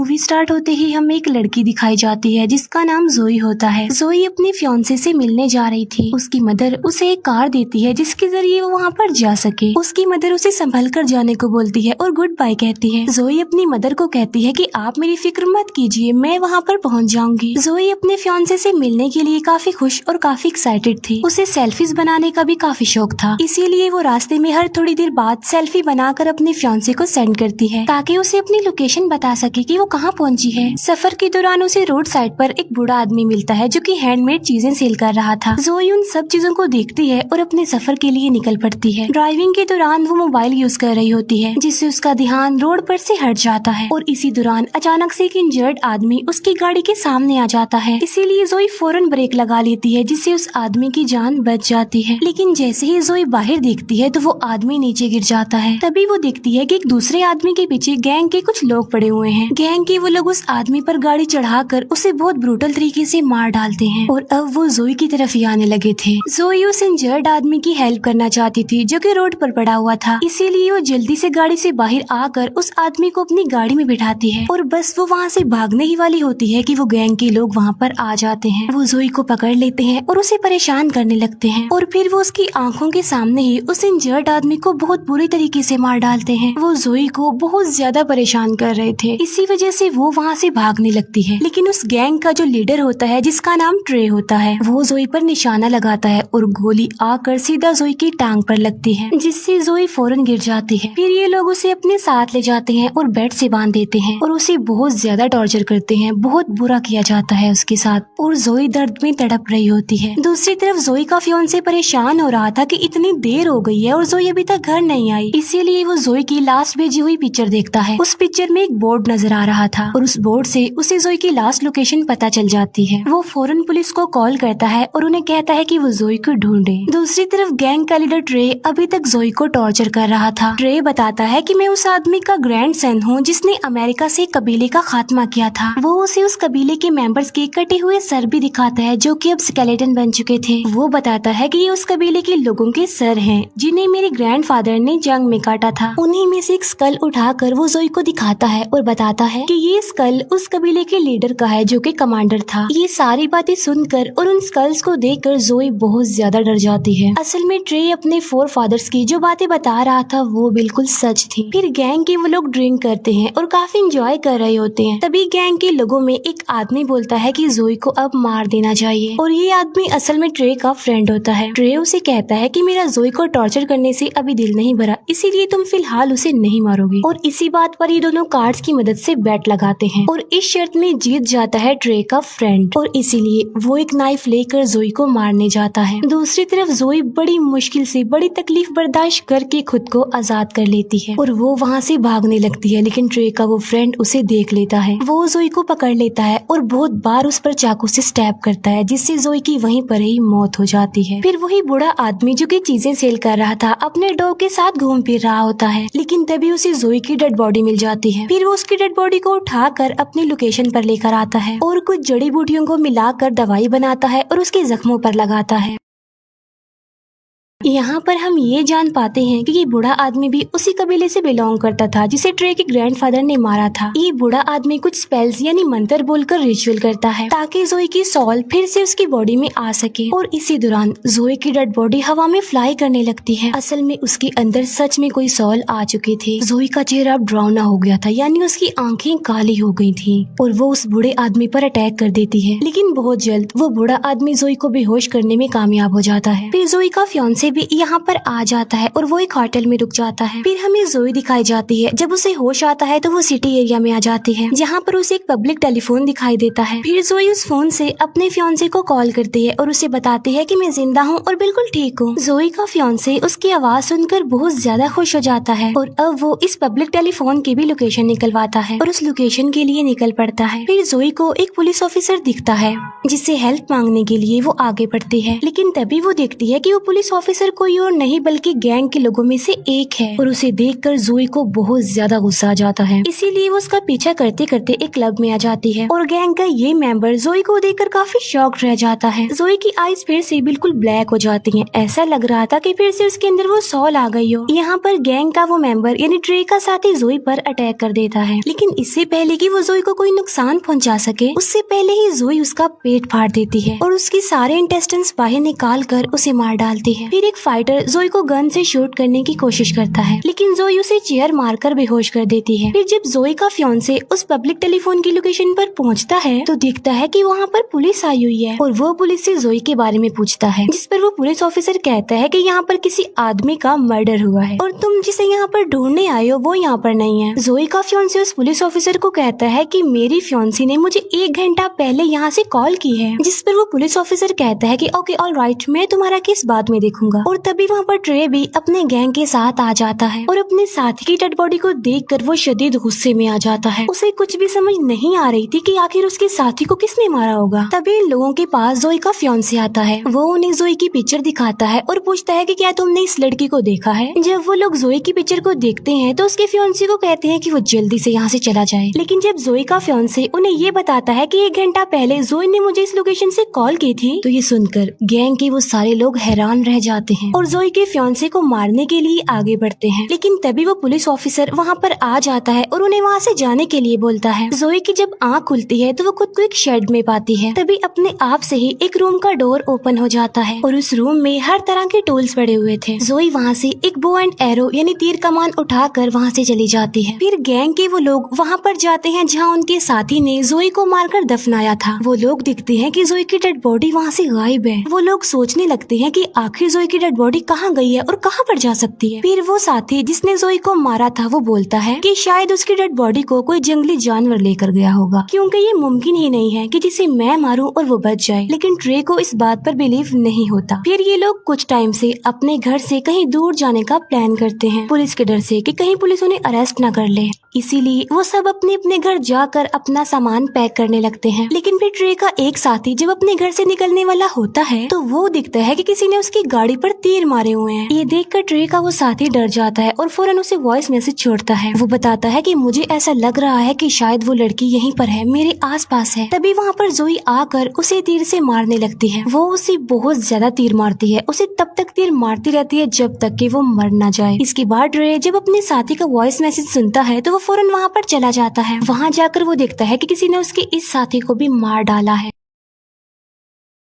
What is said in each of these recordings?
Movie start होते ही हमें एक लड़की दिखाई जाती है जिसका नाम जोई होता है। जोई अपने फियांसे से मिलने जा रही थी। उसकी मदर उसे एक कार देती है जिसके जरिए वो वहाँ पर जा सके। उसकी मदर उसे संभल कर जाने को बोलती है और गुड बाय कहती है। जोई अपनी मदर को कहती है कि आप मेरी फिक्र मत कीजिए, मैं वहाँ पर पहुँच जाऊंगी। जोई अपने फियांसे से मिलने के लिए काफी खुश और काफी एक्साइटेड थी। उसे सेल्फीज बनाने का भी काफी शौक था, इसीलिए वो रास्ते में हर थोड़ी देर बाद सेल्फी बनाकर अपने फियांसे को सेंड करती है ताकि उसे अपनी लोकेशन बता सके कि वो कहाँ पहुंची है। सफर के दौरान उसे रोड साइड पर एक बूढ़ा आदमी मिलता है जो कि हैंडमेड चीजें सेल कर रहा था। जोई उन सब चीजों को देखती है और अपने सफर के लिए निकल पड़ती है। ड्राइविंग के दौरान वो मोबाइल यूज कर रही होती है जिससे उसका ध्यान रोड पर से हट जाता है और इसी दौरान अचानक से एक इंजर्ड आदमी उसकी गाड़ी के सामने आ जाता है। इसीलिए जोई फौरन ब्रेक लगा लेती है जिससे उस आदमी की जान बच जाती है। लेकिन जैसे ही जोई बाहर देखती है तो वो आदमी नीचे गिर जाता है। तभी वो देखती है कि एक दूसरे आदमी के पीछे गैंग के कुछ लोग पड़े हुए हैं। गैंग के वो लोग उस आदमी पर गाड़ी चढ़ाकर उसे बहुत ब्रूटल तरीके से मार डालते हैं और अब वो जोई की तरफ ही आने लगे थे। जोई उस इंजर्ड आदमी की हेल्प करना चाहती थी जो कि रोड पर पड़ा हुआ था, इसीलिए वो जल्दी से गाड़ी से बाहर आकर उस आदमी को अपनी गाड़ी में बिठाती है और बस वो वहाँ से भागने ही वाली होती है कि वो गैंग के लोग वहाँ पर आ जाते हैं। वो जोई को पकड़ लेते हैं और उसे परेशान करने लगते हैं और फिर वो उसकी आंखों के सामने ही उस इंजर्ड आदमी को बहुत बुरी तरीके से मार डालते हैं। वो जोई को बहुत ज्यादा परेशान कर रहे थे, इसी वजह से वो वहाँ से भागने लगती है। लेकिन उस गैंग का जो लीडर होता है जिसका नाम ट्रे होता है, वो जोई पर निशाना लगाता है और गोली आकर सीधा जोई की टांग पर लगती है जिससे जोई फौरन गिर जाती है। फिर ये लोग उसे अपने साथ ले जाते हैं और बेड से बांध देते हैं और उसे बहुत ज्यादा टॉर्चर करते हैं। बहुत बुरा किया जाता है उसके साथ और जोई दर्द में तड़प रही होती है। दूसरी तरफ जोई का फियांसे परेशान हो रहा था कि इतनी देर हो गई है और जोई अभी तक घर नहीं आई, इसीलिए वो जोई की लास्ट भेजी हुई पिक्चर देखता है। उस पिक्चर में एक बोर्ड नजर आ रहा था और उस बोर्ड से उसे जोई की लास्ट लोकेशन पता चल जाती है। वो फौरन पुलिस को कॉल करता है और उन्हें कहता है कि वो जोई को ढूंढे। दूसरी तरफ गैंग का लीडर ट्रे अभी तक जोई को टॉर्चर कर रहा था। ट्रे बताता है कि मैं उस आदमी का ग्रैंड सन हूँ जिसने अमेरिका से कबीले का खात्मा किया था। वो उसे उस कबीले के मेंबर्स के कटे हुए सर भी दिखाता है जो कि अब स्केलेटन बन चुके थे। वो बताता है कि ये उस कबीले के लोगों के सर हैं जिन्हें मेरे ग्रैंडफादर ने जंग में काटा था। उन्हीं में से एक स्कल उठाकर वो जोई को दिखाता है और बताता है कि ये स्कल उस कबीले के लीडर का है जो कि कमांडर था। ये सारी बातें सुनकर और उन स्कल्स को देखकर जोई बहुत ज्यादा डर जाती है। असल में ट्रे अपने फोर फादर्स की जो बातें बता रहा था वो बिल्कुल सच थी। फिर गैंग के वो लोग ड्रिंक करते हैं और काफी एंजॉय कर रहे होते हैं। तभी गैंग के लोगों में एक आदमी बोलता है कि जोई को अब मार देना चाहिए और ये आदमी असल में ट्रे का फ्रेंड होता है। ट्रे उसे कहता है कि मेरा जोई को टॉर्चर करने से अभी दिल नहीं भरा, इसीलिए तुम फिलहाल उसे नहीं मारोगे। और इसी बात पर ये दोनों कार्ड्स की मदद से बैट लगाते हैं और इस शर्त में जीत जाता है ट्रे का फ्रेंड और इसीलिए वो एक नाइफ लेकर जोई को मारने जाता है। दूसरी तरफ जोई बड़ी मुश्किल से बड़ी तकलीफ बर्दाश्त करके खुद को आजाद कर लेती है और वो वहाँ से भागने लगती है, लेकिन ट्रे का वो फ्रेंड उसे देख लेता है। वो जोई को पकड़ लेता है और बहुत बार उस पर चाकू से स्टैब करता है जिससे जोई की वहीं पर ही मौत हो जाती है। फिर वही बूढ़ा आदमी जो कि चीजें सेल कर रहा था अपने डॉग के साथ घूम फिर रहा होता है, लेकिन तभी उसे जोई की डेड बॉडी मिल जाती है। फिर वो उसकी डेड बॉडी को उठाकर अपनी लोकेशन पर लेकर आता है और कुछ जड़ी बूटियों को मिलाकर दवाई बनाता है और उसके जख्मों पर लगाता है। यहाँ पर हम ये जान पाते हैं कि ये बूढ़ा आदमी भी उसी कबीले से बिलोंग करता था जिसे ट्रे के ग्रैंडफादर ने मारा था। ये बूढ़ा आदमी कुछ स्पेल्स यानी मंत्र बोलकर रिचुअल करता है ताकि जोई की सोल फिर से उसकी बॉडी में आ सके और इसी दौरान जोई की डेड बॉडी हवा में फ्लाई करने लगती है। असल में उसके अंदर सच में कोई सोल आ चुकी थी। जोई का चेहरा अब डरावना हो गया था, यानी उसकी आंखें काली हो गई थी और वो उस बूढ़े आदमी पर अटैक कर देती है। लेकिन बहुत जल्द वो बूढ़ा आदमी जोई को बेहोश करने में कामयाब हो जाता है। फिर जोई का फियांसे भी यहाँ पर आ जाता है और वो एक होटल में रुक जाता है। फिर हमें जोई दिखाई जाती है। जब उसे होश आता है तो वो सिटी एरिया में आ जाती है जहाँ पर उसे एक पब्लिक टेलीफोन दिखाई देता है। फिर जोई उस फोन से अपने फियांसे को कॉल करती है और उसे बताती है कि मैं जिंदा हूँ और बिल्कुल ठीक हूँ। जोई का फियांसे उसकी आवाज सुनकर बहुत ज्यादा खुश हो जाता है और अब वो इस पब्लिक टेलीफोन की भी लोकेशन निकलवाता है और उस लोकेशन के लिए निकल पड़ता है। फिर जोई को एक पुलिस ऑफिसर दिखता है जिससे हेल्प मांगने के लिए वो आगे बढ़ती है, लेकिन तभी वो देखती है कि वो पुलिस ऑफिसर ऑफिसर कोई और नहीं बल्कि गैंग के लोगों में से एक है और उसे देखकर जोई को बहुत ज्यादा गुस्सा आ जाता है। इसीलिए वो उसका पीछा करते करते एक क्लब में आ जाती है और गैंग का ये मेंबर जोई को देखकर काफी शॉक्ड रह जाता है। जोई की आईज फिर से बिल्कुल ब्लैक हो जाती हैं। ऐसा लग रहा था कि फिर से उसके अंदर वो सॉल आ गई हो। यहाँ पर गैंग का वो मेंबर यानी ट्रे का साथी जोई पर अटैक कर देता है, लेकिन इससे पहले कि वो जोई को कोई नुकसान पहुंचा सके उससे पहले ही जोई उसका पेट फाड़ देती है और उसकी सारे इंटेस्टाइन्स बाहर निकाल कर उसे मार डालती है। फिर एक फाइटर जोई को गन से शूट करने की कोशिश करता है, लेकिन जोई उसे चेयर मारकर बेहोश कर देती है। फिर जब जोई का फियांसे उस पब्लिक टेलीफोन की लोकेशन पर पहुंचता है तो दिखता है कि वहाँ पर पुलिस आई हुई है और वो पुलिस से जोई के बारे में पूछता है, जिस पर वो पुलिस ऑफिसर कहता है कि यहाँ पर किसी आदमी का मर्डर हुआ है और तुम जिसे यहाँ पर ढूंढने आए हो वो यहाँ पर नहीं है। जोई का फियांसे उस पुलिस ऑफिसर को कहता है कि मेरी फियांसी ने मुझे 1 घंटा पहले यहाँ से कॉल की है, जिस पर वो पुलिस ऑफिसर कहता है कि ओके ऑलराइट, मैं तुम्हारा केस बाद में देखूंगा। और तभी वहाँ पर ट्रे भी अपने गैंग के साथ आ जाता है और अपने साथी की डेड बॉडी को देखकर वो शदीद गुस्से में आ जाता है। उसे कुछ भी समझ नहीं आ रही थी कि आखिर उसके साथी को किसने मारा होगा। तभी इन लोगों के पास जोई का फियांसे आता है। वो उन्हें जोई की पिक्चर दिखाता है और पूछता है कि क्या तुमने इस लड़की को देखा है। जब वो लोग जोई की पिक्चर को देखते हैं तो उसके फियांसे को कहते हैं कि वो जल्दी से यहाँ से चला जाए, लेकिन जब जोई का फियांसे उन्हें ये बताता है कि 1 घंटा पहले जोई ने मुझे इस लोकेशन से कॉल की थी, तो ये सुनकर गैंग के वो सारे लोग हैरान रह जाते हैं और जोई के फियांसे को मारने के लिए आगे बढ़ते हैं। लेकिन तभी वो पुलिस ऑफिसर वहाँ पर आ जाता है और उन्हें वहाँ से जाने के लिए बोलता है। जोई की जब आँख खुलती है तो वो खुद को एक शेड में पाती है। तभी अपने आप से ही एक रूम का डोर ओपन हो जाता है और उस रूम में हर तरह के टूल्स पड़े हुए थे। जोई वहाँ से एक बो एंड एरो यानी तीर कमान उठाकर वहाँ से चली जाती है। फिर गैंग के वो लोग वहाँ पर जाते हैं जहाँ उनके साथी ने जोई को मारकर दफनाया था। वो लोग दिखते हैं कि जोई की डेड बॉडी वहाँ से गायब है। वो लोग सोचने लगते हैं कि आखिर जोई की डेड बॉडी कहाँ गई है और कहाँ पर जा सकती है। फिर वो साथी जिसने जोई को मारा था वो बोलता है कि शायद उसकी डेड बॉडी को कोई जंगली जानवर लेकर गया होगा, क्योंकि ये मुमकिन ही नहीं है कि जिसे मैं मारूं और वो बच जाए। लेकिन ट्रे को इस बात पर बिलीव नहीं होता। फिर ये लोग कुछ टाइम से अपने घर से कहीं दूर जाने का प्लान करते हैं, पुलिस के डर से कि कहीं पुलिस उन्हें अरेस्ट न कर ले। इसीलिए वो सब अपने अपने घर जाकर अपना सामान पैक करने लगते हैं। लेकिन फिर ट्रे का एक साथी जब अपने घर से निकलने वाला होता है तो वो दिखता है कि किसी ने उसकी गाड़ी पर तीर मारे हुए हैं। ये देखकर ट्रे का वो साथी डर जाता है और फौरन उसे वॉइस मैसेज छोड़ता है। वो बताता है कि मुझे ऐसा लग रहा है कि शायद वो लड़की यहीं पर है, मेरे आसपास है। तभी वहाँ पर जोई आकर उसे तीर से मारने लगती है। वो उसे बहुत ज्यादा तीर मारती है, उसे तब तक तीर मारती रहती है जब तक कि वो मर न जाए। इसके बाद ट्रे जब अपने साथी का वॉइस मैसेज सुनता है तो वो फौरन वहाँ पर चला जाता है। वहाँ जाकर वो देखता है कि किसी ने उसके इस साथी को भी मार डाला है।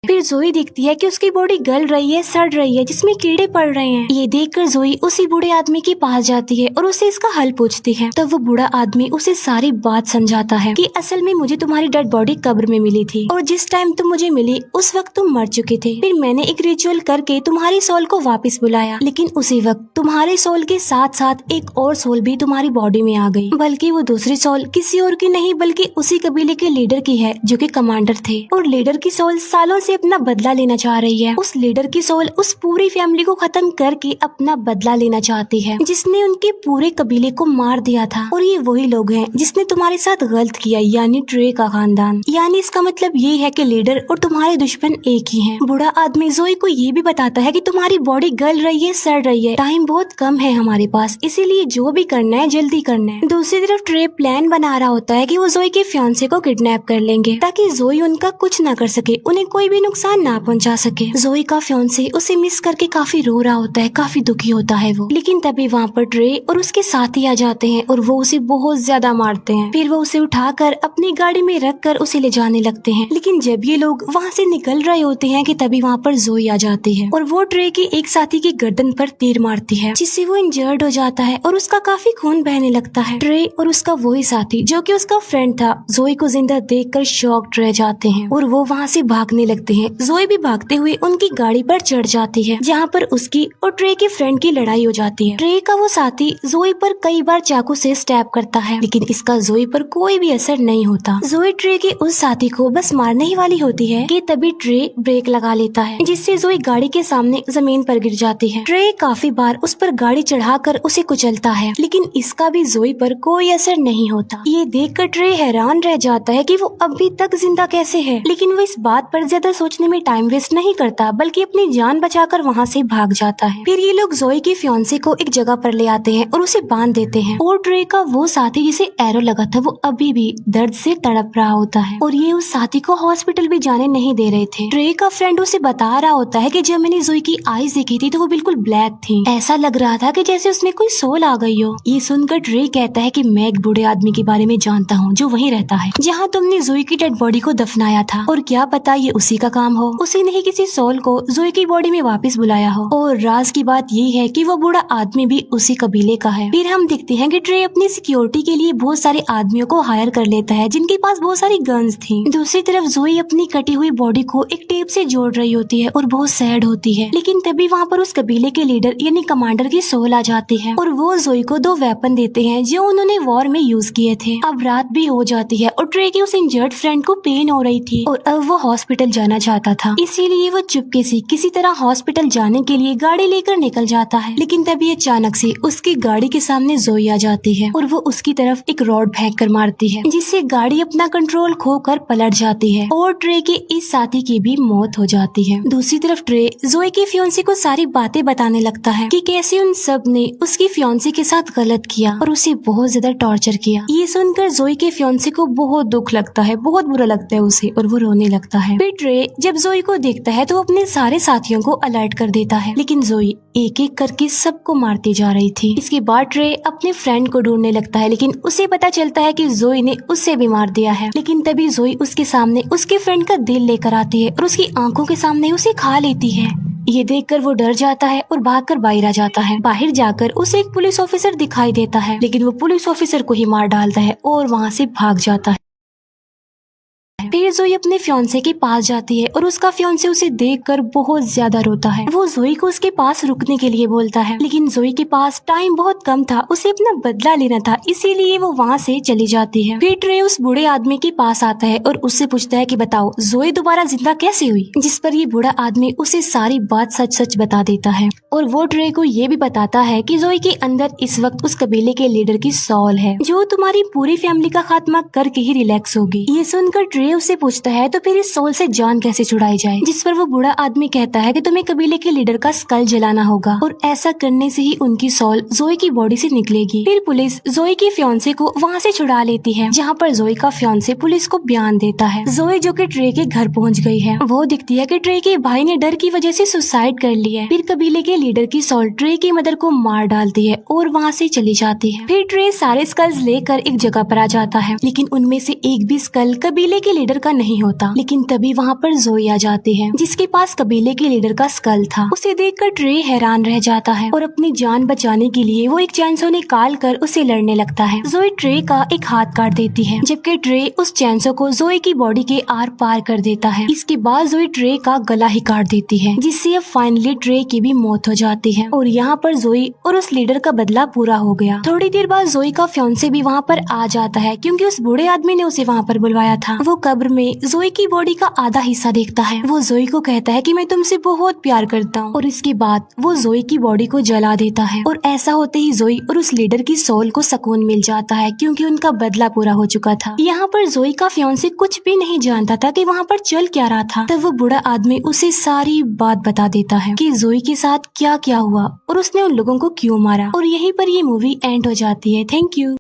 फिर जोई देखती है कि उसकी बॉडी गल रही है, सड़ रही है, जिसमें कीड़े पड़ रहे हैं। ये देखकर जोई उसी बूढ़े आदमी के पास जाती है और उसे इसका हल पूछती है। तब वो बूढ़ा आदमी उसे सारी बात समझाता है कि असल में मुझे तुम्हारी डेड बॉडी कब्र में मिली थी और जिस टाइम तुम मुझे मिली उस वक्त तुम मर चुके थे। फिर मैंने एक रिचुअल करके तुम्हारी सोल को वापस बुलाया, लेकिन उसी वक्त तुम्हारे सोल के साथ साथ एक और सोल भी तुम्हारी बॉडी में आ गई। बल्कि वो दूसरी सोल किसी और की नहीं बल्कि उसी कबीले के लीडर की है जो कि कमांडर थे, और लीडर की सोल सालों से अपना बदला लेना चाह रही है। उस लीडर की सोल उस पूरी फैमिली को खत्म करके अपना बदला लेना चाहती है जिसने उनके पूरे कबीले को मार दिया था। और ये वही लोग हैं जिसने तुम्हारे साथ गलत किया, यानी ट्रे का खानदान। यानी इसका मतलब ये है कि लीडर और तुम्हारे दुश्मन एक ही हैं। बूढ़ा आदमी जोई को ये भी बताता है कि तुम्हारी बॉडी गल रही है, सड़ रही है, टाइम बहुत कम है हमारे पास, इसीलिए जो भी करना है जल्दी करना है। दूसरी तरफ ट्रे प्लान बना रहा होता है कि वो जोई के फियांसे को किडनैप कर लेंगे ताकि जोई उनका कुछ ना कर सके, उन्हें कोई भी नुकसान ना पहुंचा सके। जोई का फियांसे उसे मिस करके काफी रो रहा होता है, काफी दुखी होता है वो। लेकिन तभी वहाँ पर ट्रे और उसके साथी आ जाते हैं और वो उसे बहुत ज्यादा मारते हैं। फिर वो उसे उठाकर अपनी गाड़ी में रखकर उसे ले जाने लगते हैं। लेकिन जब ये लोग वहाँ से निकल रहे होते हैं कि तभी वहाँ पर जोई आ जाती है और वो ट्रे के एक साथी की गर्दन पर तीर मारती है, जिससे वो इंजर्ड हो जाता है और उसका काफी खून बहने लगता है। ट्रे और उसका वही साथी जो कि उसका फ्रेंड था जोई को जिंदा देखकर शॉक्ड रह जाते हैं और वो वहाँ से भागने लगते हैं। जोई भी भागते हुए उनकी गाड़ी पर चढ़ जाती है जहाँ पर उसकी और ट्रे के फ्रेंड की लड़ाई हो जाती है। ट्रे का वो साथी जोई पर कई बार चाकू से स्टैब करता है, लेकिन इसका जोई पर कोई भी असर नहीं होता। जोई ट्रे के उस साथी को बस मारने ही वाली होती है कि तभी ट्रे ब्रेक लगा लेता है, जिससे जोई गाड़ी के सामने जमीन पर गिर जाती है। ट्रे काफी बार उस पर गाड़ी चढ़ाकर उसे कुचलता है, लेकिन इसका भी जोई पर कोई असर नहीं होता। ये देखकर ट्रे हैरान रह जाता है कि वो अभी तक जिंदा कैसे है, लेकिन वो इस बात पर ज्यादा सोचने में टाइम वेस्ट नहीं करता बल्कि अपनी जान बचाकर वहाँ से भाग जाता है। फिर ये लोग जोई की फियांसे को एक जगह पर ले आते हैं और उसे बांध देते हैं और ट्रे का वो साथी जिसे एरो लगा था वो अभी भी दर्द से तड़प रहा होता है और ये उस साथी को हॉस्पिटल भी जाने नहीं दे रहे थे। ट्रे का फ्रेंड उसे बता रहा होता है कि जब मैंने जोई की आईज देखी थी तो वो बिल्कुल ब्लैक थी, ऐसा लग रहा था कि जैसे उसमें कोई सोल आ गई हो। ये सुनकर ट्रे कहता है कि मैं एक बूढ़े आदमी के बारे में जानता हूँ जो वहीं रहता है जहाँ तुमने जोई की डेड बॉडी को दफनाया था, और क्या पता ये उसी का काम हो, उसी ने ही किसी सोल को जोई की बॉडी में वापस बुलाया हो। और राज की बात ये है कि वो बूढ़ा आदमी भी उसी कबीले का है। फिर हम देखते हैं कि ट्रे अपनी सिक्योरिटी के लिए बहुत सारे आदमियों को हायर कर लेता है जिनके पास बहुत सारी गन्स थी। दूसरी तरफ जोई अपनी कटी हुई बॉडी को एक टेप से जोड़ रही होती है और बहुत सैड होती है, लेकिन तभी वहाँ पर उस कबीले के लीडर यानी कमांडर की सोल आ जाती है और वो जोई को 2 वेपन देते हैं जो उन्होंने वॉर में यूज किए थे। अब रात भी हो जाती है और ट्रे की उस इंजर्ड फ्रेंड को पेन हो रही थी और अब वो हॉस्पिटल जाना चाहता था, इसीलिए वो चुपके से किसी तरह हॉस्पिटल जाने के लिए गाड़ी लेकर निकल जाता है। लेकिन तभी अचानक से उसकी गाड़ी के सामने जोई आ जाती है और वो उसकी तरफ एक रॉड फेंक कर मारती है जिससे गाड़ी अपना कंट्रोल खोकर पलट जाती है और ट्रे के इस साथी की भी मौत हो जाती है। दूसरी तरफ ट्रे जोई की फियांसे को सारी बातें बताने लगता है कि कैसे उन सब ने उसकी फियांसे के साथ गलत किया और उसे बहुत ज्यादा टॉर्चर किया। ये सुनकर जोई के फियांसे को बहुत दुख लगता है, बहुत बुरा लगता है उसे और वो रोने लगता है। फिर ट्रे जब जोई को देखता है तो वो अपने सारे साथियों को अलर्ट कर देता है, लेकिन जोई एक एक करके सबको मारती जा रही थी। इसके बाद ट्रे अपने फ्रेंड को ढूंढने लगता है, लेकिन उसे पता चलता है कि जोई ने उससे भी मार दिया है। लेकिन तभी जोई उसके सामने उसके फ्रेंड का दिल लेकर आती है और उसकी आंखों के सामने उसे खा लेती है। ये देखकर वो डर जाता है और भागकर बाहर आ जाता है। बाहर जाकर उसे एक पुलिस ऑफिसर दिखाई देता है, लेकिन वो पुलिस ऑफिसर को ही मार डालता है और वहाँ से भाग जाता है। फिर जोई अपने फियांसे के पास जाती है और उसका फियांसे उसे देखकर बहुत ज्यादा रोता है। वो जोई को उसके पास रुकने के लिए बोलता है, लेकिन जोई के पास टाइम बहुत कम था, उसे अपना बदला लेना था, इसीलिए वो वहाँ से चली जाती है। फिर ट्रे उस बूढ़े आदमी के पास आता है और उससे पूछता है कि बताओ जोई दोबारा जिंदा कैसे हुई, जिस पर ये बूढ़ा आदमी उसे सारी बात सच सच बता देता है और वो ट्रे को ये भी बताता है कि जोई के अंदर इस वक्त उस कबीले के लीडर की सॉल है जो तुम्हारी पूरी फैमिली का खात्मा करके ही रिलैक्स होगी। ये सुनकर ट्रे उससे पूछता है तो फिर इस सोल से जान कैसे छुड़ाई जाए, जिस पर वो बूढ़ा आदमी कहता है कि तुम्हें कबीले के लीडर का स्कल जलाना होगा और ऐसा करने से ही उनकी सोल जोई की बॉडी से निकलेगी। फिर पुलिस जोई के फियांसे को वहाँ से छुड़ा लेती है, जहाँ पर जोई का फियांसे पुलिस को बयान देता है। जोई जो कि ट्रे के घर पहुँच गई है, वो दिखती है कि ट्रे के भाई ने डर की वजह से सुसाइड कर लिया है। फिर कबीले के लीडर की सोल ट्रे की मदर को मार डालती है और वहाँ से चली जाती है। फिर ट्रे सारे स्कल्स लेकर एक जगह पर आ जाता है, लेकिन उनमें से एक भी स्कल कबीले के लीडर का नहीं होता। लेकिन तभी वहाँ पर जोई आ जाती है जिसके पास कबीले के लीडर का स्कल था। उसे देखकर ट्रे हैरान रह जाता है और अपनी जान बचाने के लिए वो एक चैनसो निकाल कर उसे लड़ने लगता है। जोई ट्रे का एक हाथ काट देती है, जबकि ट्रे उस चैनसो को जोई की बॉडी के आर पार कर देता है। इसके बाद जोई ट्रे का गला ही काट देती है, जिससे अब फाइनली ट्रे की भी मौत हो जाती है और यहाँ पर जोई और उस लीडर का बदला पूरा हो गया। थोड़ी देर बाद जोई का फियांसे भी वहाँ पर आ जाता है, क्योंकि उस बूढ़े आदमी ने उसे वहाँ पर बुलवाया था। वो कब्र में जोई की बॉडी का आधा हिस्सा देखता है। वो जोई को कहता है कि मैं तुमसे बहुत प्यार करता हूँ और इसके बाद वो जोई की बॉडी को जला देता है और ऐसा होते ही जोई और उस लीडर की सोल को सुकून मिल जाता है, क्योंकि उनका बदला पूरा हो चुका था। यहाँ पर जोई का फियांसे कुछ भी नहीं जानता था कि वहाँ पर चल क्या रहा था। तब वो बूढ़ा आदमी उसे सारी बात बता देता है कि जोई के साथ क्या क्या हुआ और उसने उन लोगों को क्यों मारा, और यहीं पर ये मूवी एंड हो जाती है। Thank you.